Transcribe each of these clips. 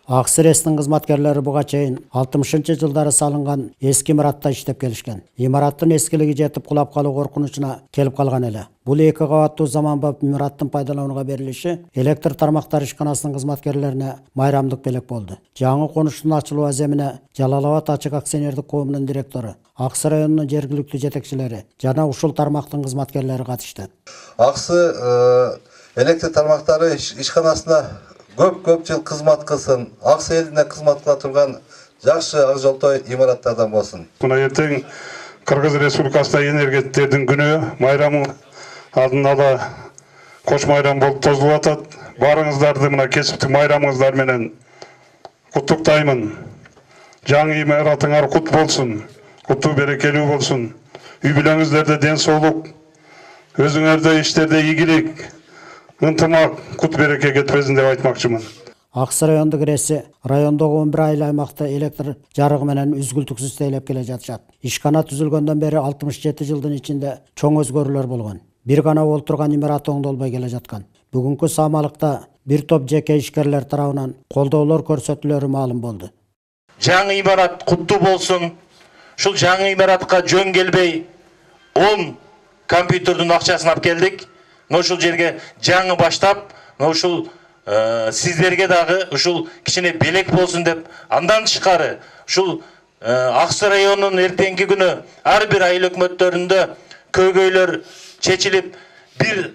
Аксы РЭСтин кызматкерлери буга чейин 60-жылдары салынган эски имаратта иштеп келишкен. Имараттын эскилиги жетип кулап калуу коркунучуна келип калган эле. Бул 2 кабаттуу заманбап имараттын пайдаланууга берилиши электр тармактары ишканасынын кызматкерлерине майрамдык белек болду. Жаңы конуштун ачылуу аземине Жалал-Абад ачык акционердик коомунун директору, Аксы районунун жергиликтүү жетекчилери жана ушул тармактын кызматкерлери катышты. Аксы электр тармактары ишканасына көп жыл кызмат кылсын, Аксы элине кызмат кыла турган жакшы ак жолтой имараттардан болсун. Мына эртең Кыргыз Республикасында энергетиктердин күнү майрамы алдын ала кош майрам болуп тозулуп атат. Барыңыздарды мына кесиптик майрамыңыздар менен куттуктаймын. Жаңы имаратыңар кут болсун, куттуу берекелүү болсун. Үй бүлөңүздөрдө ден соолук, өзүңөрдө иштерде ийгилик, ынтымак, кут береке кетпесин деп айтмакчымын. Аксы райондук РЭСи райондогу 11 айыл аймакта электр жарыгы менен үзгүлтүксүз тейлеп келе жатышат. Ишкана түзүлгөндөн бери 67 жылдын ичинде чоң өзгөрүүлөр болгон. Бир гана олтурган имарат оңдолбой келе жаткан. Бүгүнкү самалыкта бир топ жеке ишкерлер тарабынан колдоолор көрсөтүлөрү маалым болду. Жаңы имарат куттуу болсун. Ушул жаңы имаратка жөн келбей 10 компьютердун акчасын алып келдик. Ушул жерге жаңы баштап, ушул сиздерге дагы ушул кичине белек болсун деп, андан тышкары ушул Аксы районунун эртеңки күнү ар бир айыл өкмөттөрүндө көйгөйлөр чечилип, бир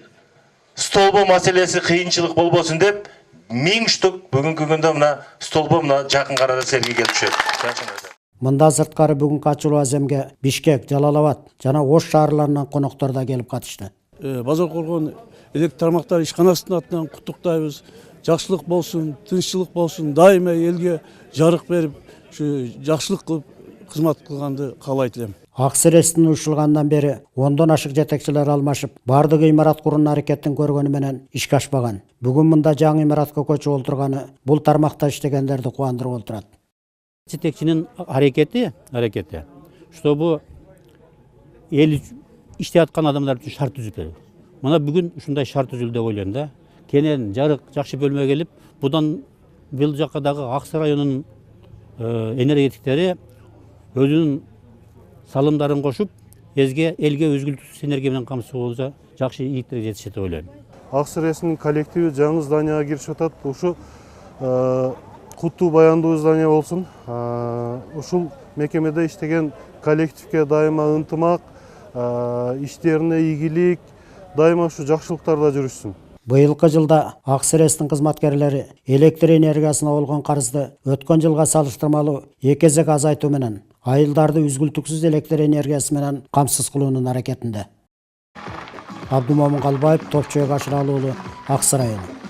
столбо маселеси кыйынчылык болбосун деп, 1000 штук бүгүнкү күндө мына столбо мына жакын арада серги келип түшөт. Мында сырткары бүгүнкү ачылуу аземге Бишкек, Жалал-Абад жана Ош шаарларынан коноктор да келип катышты. Базар Коргон электр тармактары ишканасынын атынан куттуктайбыз. Жакшылык болсун, тынччылык болсун, дайыма элге жарык берип, ушу жакшылык кылып кызмат кылганды каалайт элем. Аксы РЭСтин ушулгандан бери 10дон ашык жетекчилер алмашып, бардыгы имарат курууну аракеттин көргөнү менен ишке ашпаган. Бүгүн мында жаңы имаратка көчүп олтурганы бул тармакта иштегендерди кубандырып отурат. Жетекчинин аракети, чтобы эл иштеп аткан адамдар үчүн шарт түзүп берди. Мына бүгүн ушундай шарт түзүлдү деп ойлойм да. Кенен жарык жакшы бөлмө келип, будан бул жакка дагы Аксы районунун энергетиктери өзүнүн салымдарын кошуп, элге өзгүлтүксүз энергия менен камсыз болсо жакшы ийгиликтерге жетишет деп ойлойм. Аксы РЭСинин коллективи жаңы зданияга кирип атат. Ушу куттуу баяндуу здания болсун. Ушул мекемеде иштеген коллективге дайыма ынтымак, иштерине ийгилик, дайыма ушу жакшылыктарда жүрүшсүн. Быйылкы жылда Аксы РЭСтин кызматкерлери электр энергиясына болгон карызды өткөн жылга салыштырмалуу 2 эсе азайтуу менен айылдарды үзгүлтүксүз электр энергиясы менен камсыз кылуунун аракетинде. Абдумомун Калбаев, Топчой Кашыралы уулу, Аксы району.